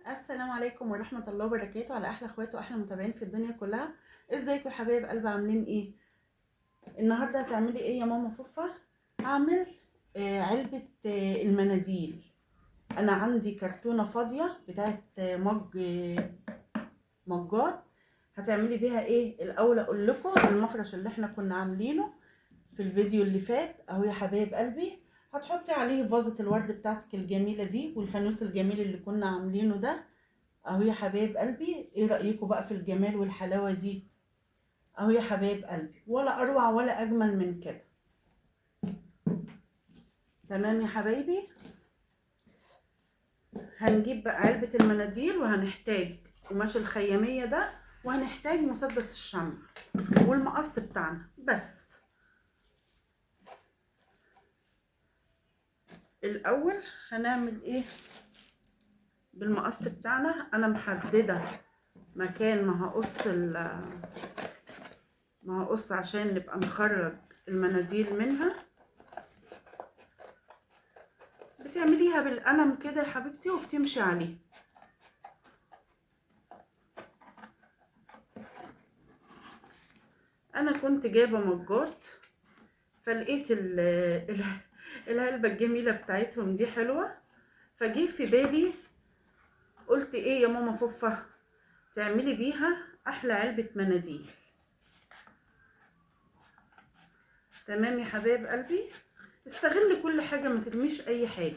السلام عليكم ورحمة الله وبركاته على أحلى اخوات وأحلى متابعين في الدنيا كلها. ازيكم يا حبايب قلب؟ عاملين ايه؟ النهاردة هتعملي ايه يا ماما فوفا؟ هعمل علبة المناديل. أنا عندي كرتونة فاضية بتاعت مجات. هتعملي بيها ايه؟ الأول أقول لكم المفرش اللي احنا كنا عاملينه في الفيديو اللي فات اهو يا حبايب قلبي. هتحطي عليه فازة الورد بتاعتك الجميلة دي والفانوس الجميل اللي كنا عاملينه ده اهو يا حبايب قلبي. ايه رأيكم بقى في الجمال والحلاوة دي؟ اهو يا حبايب قلبي، ولا اروع ولا اجمل من كده. تمام يا حبايبي. هنجيب بقى علبة المناديل وهنحتاج قماش الخيامية ده، وهنحتاج مسدس الشمع والمقص بتاعنا بس. الاول هنعمل ايه بالمقص بتاعنا؟ انا محددة مكان ما هقص عشان نبقى نخرج المناديل منها. بتعمليها بالقلم كده يا حبيبتي وبتمشي عليه. انا كنت جايبه مجات فلقيت العلبه الجميله بتاعتهم دي حلوه، فجه في بالي قلت ايه يا ماما فوفا تعملي بيها احلى علبه مناديل. تمام يا حبايب قلبي، استغلي كل حاجه ما ترميش اي حاجه.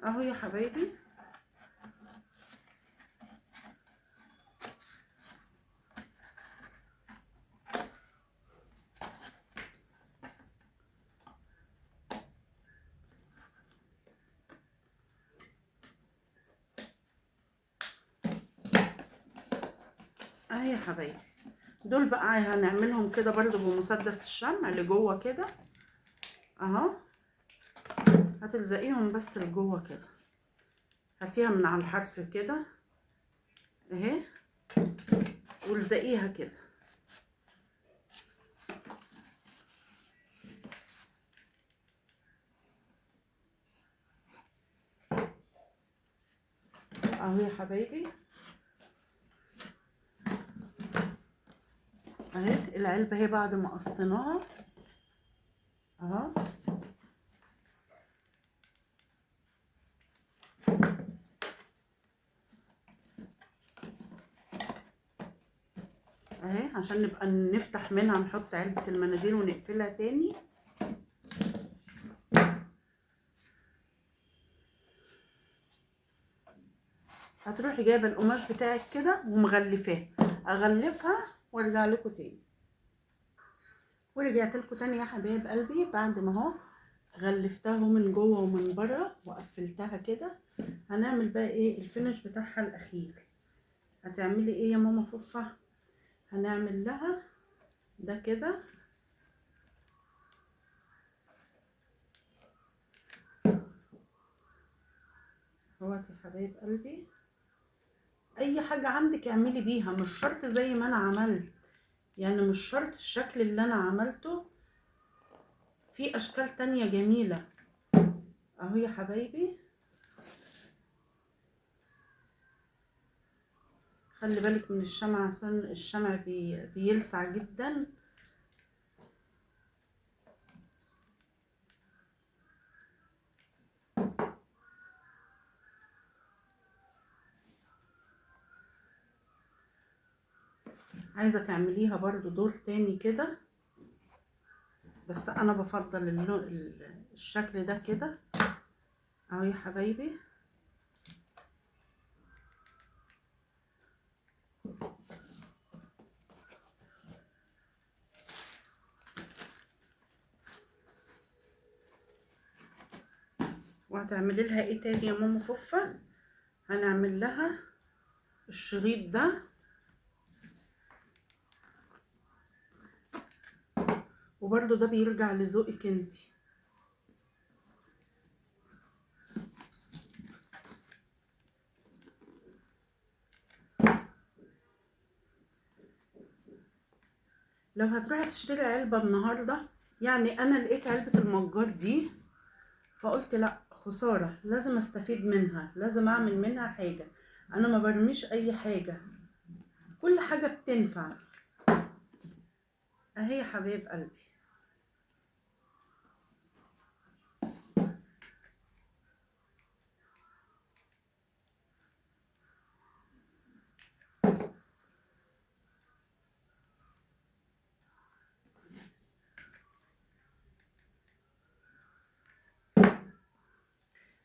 اهو يا حبايبي. اهي يا حبايبي، دول بقى هنعملهم كده برضو بمسدس الشمع اللي جوه كده اهو. هتلزقيهم بس لجوه كده، هاتيها من على الحرف كده اهي والزقيها كده. اهو يا حبايبي. اهي العلبة اهي بعد ما قصيناها اهو. اهي عشان نبقى نفتح منها نحط علبة المناديل ونقفلها تاني. هتروحي جايبة القماش بتاعك كده ومغلفاه. اغلفها وارجع لكم تاني. ورجعت لكم تاني يا حبايب قلبي بعد ما اهو غلفتها من جوه ومن بره وقفلتها كده. هنعمل بقى ايه الفينش بتاعها الاخير. هتعملي ايه يا ماما فوفا؟ هنعمل لها ده كده اهوت يا حبايب قلبي. اي حاجة عندك اعملي بيها، مش شرط زي ما انا عملت، يعني مش شرط الشكل اللي انا عملته، في اشكال تانية جميلة اهو يا حبايبي. خلي بالك من الشمع عشان الشمع بيلسع جدا. عايزة تعمليها برضو دور تاني كده، بس انا بفضل الشكل ده كده اهو يا حبايبي. وهتعملي لها ايه تاني يا ماما فوفا؟ هنعمل لها الشريط ده، وبرضو ده بيرجع لذوقك انتي. لو هتروحي تشتري علبة النهاردة، يعني انا لقيت علبة المجات دي فقلت لا خسارة، لازم استفيد منها، لازم اعمل منها حاجة. انا ما برميش اي حاجة، كل حاجة بتنفع. اهي يا حبايب قلبي.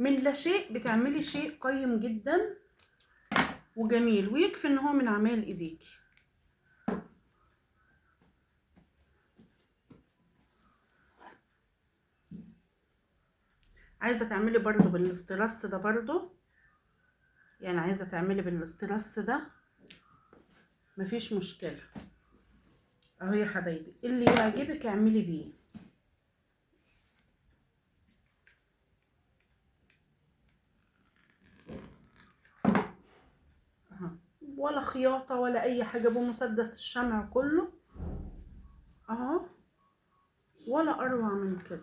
من لا شيء بتعملي شيء قيم جدا وجميل، ويكفي ان هو من اعمال ايديكي. عايزه تعملي برضو بالاسترس ده برضو، يعني عايزه تعملي بالاسترس ده مفيش مشكله. اهو يا حبايبي اللي يعجبك اعملي بيه. اهو، ولا خياطه ولا اي حاجه، بمسدس الشمع كله اهو، ولا اروع من كده.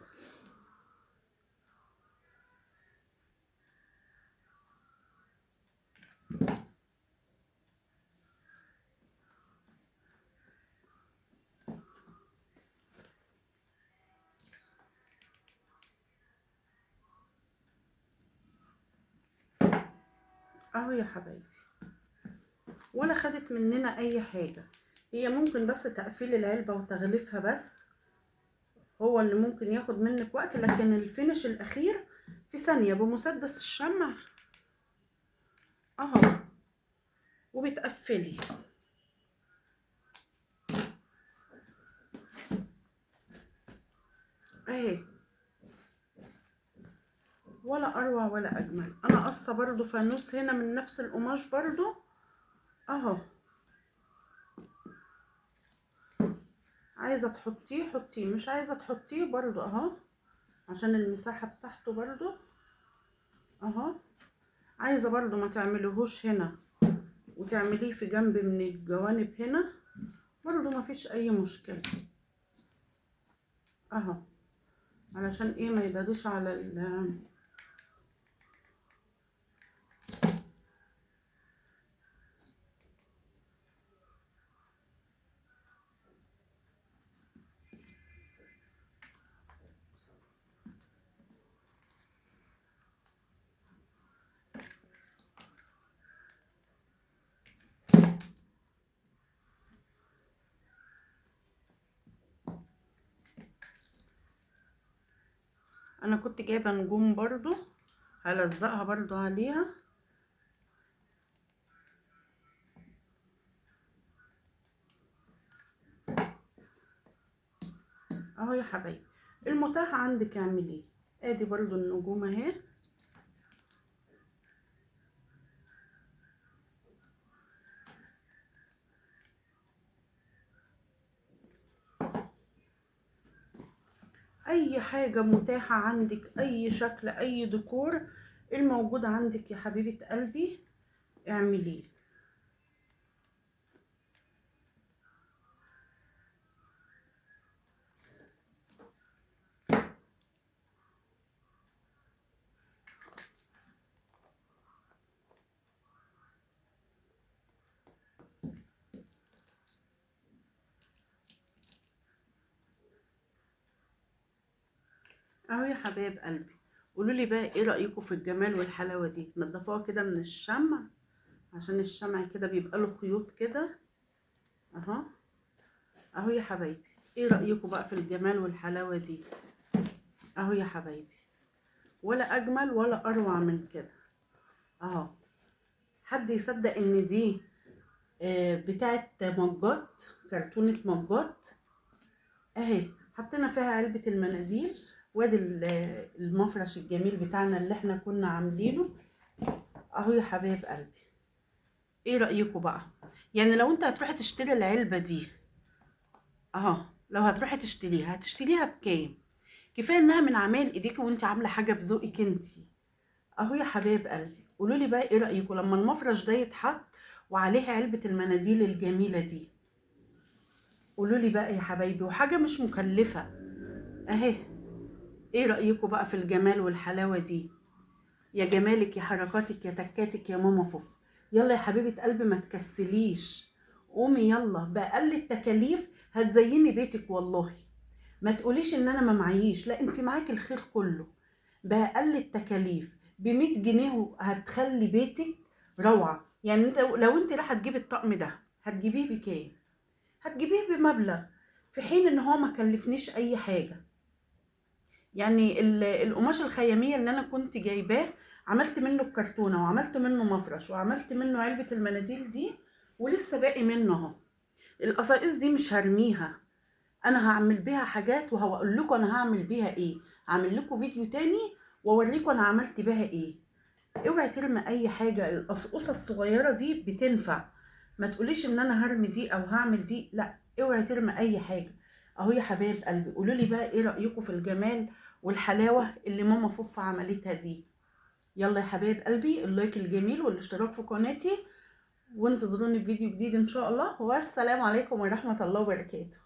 اهو يا حبايبي، ولا خدت مننا اي حاجه. هي ممكن بس تقفيل العلبه وتغليفها بس هو اللي ممكن ياخد منك وقت، لكن الفينش الاخير في ثانيه بمسدس الشمع اهو، وبتقفلي اهي، ولا اروع ولا اجمل. انا قصه برضو فانوس هنا من نفس القماش برضو اهو، عايزه تحطيه حطيه، مش عايزه تحطيه برضو اهو، عشان المساحه بتاعته برضو اهو. عايزه برضو ما تعمليهوش هنا وتعمليه في جنب من الجوانب هنا برضو ما فيش اي مشكله اهو، علشان ايه ما يبعدوش على انا كنت جايبه نجوم برضو هلزقها برضو عليها اهو يا حبايبي. المتاح عندك اعمليه، ادي برضو النجوم اهي اي حاجة متاحة عندك، اي شكل اي ديكور الموجود عندك يا حبيبة قلبي اعمليه. اهو يا حبايب قلبي، قولوا لي بقى ايه رأيكم في الجمال والحلاوة دي؟ نضفوها كده من الشمع، عشان الشمع كده بيبقى له خيوط كده اهو. اهو يا حبايبي، ايه رأيكم بقى في الجمال والحلاوة دي؟ اهو يا حبايبي، ولا اجمل ولا اروع من كده اهو. حد يصدق ان دي بتاعت مجات، كرتونة مجات اهي. حطينا فيها علبة المناديل، وادي المفرش الجميل بتاعنا اللي احنا كنا عاملينه اهو يا حبايب قلبي. ايه رأيكم بقى؟ يعني لو انت هتروحي تشتري العلبة دي اهو، لو هتروحي تشتريها هتشتريها بكام؟ كفاية انها من اعمال ايديكي وانت عاملة حاجة بذوقك انتي اهو يا حبايب قلبي. قولوا لي بقى ايه رأيكم لما المفرش ده يتحط وعليه علبة المناديل الجميلة دي؟ قولوا لي بقى يا حبايبي، وحاجه مش مكلفه اهي. ايه رايكم بقى في الجمال والحلاوه دي؟ يا جمالك، يا حركاتك، يا تكاتك يا ماما فوف. يلا يا حبيبه قلبي ما تكسليش، قومي يلا باقل التكاليف هتزيني بيتك والله. ما تقوليش ان انا ما معيش، لا انت معاكي الخير كله. باقل التكاليف ب100 جنيه هتخلي بيتك روعه. يعني انت لو انت راح تجيبي الطقم ده هتجيبيه بكام؟ هتجيبيه بمبلغ، في حين ان هو ما كلفنيش اي حاجه. يعني القماش الخياميه اللي انا كنت جايباه عملت منه الكرتونه، وعملت منه مفرش، وعملت منه علبه المناديل دي، ولسه باقي منه اهو. القصاقيس دي مش هرميها، انا هعمل بيها حاجات وهقول لكم انا هعمل بيها ايه. هعمل لكم فيديو تاني واوريكم انا عملت بيها ايه. اوعي ترمي اي حاجه، القصقوصه الصغيره دي بتنفع. ما تقوليش ان انا هرمي دي او هعمل دي، لا اوعي ترمي اي حاجه. اهو يا حبايب قلبي، قولوا لي بقى ايه رايكم في الجمال والحلاوه اللي ماما فوفا عملتها دي. يلا يا حبايب قلبي، اللايك الجميل والاشتراك في قناتي، وانتظروني في فيديو جديد ان شاء الله، والسلام عليكم ورحمه الله وبركاته.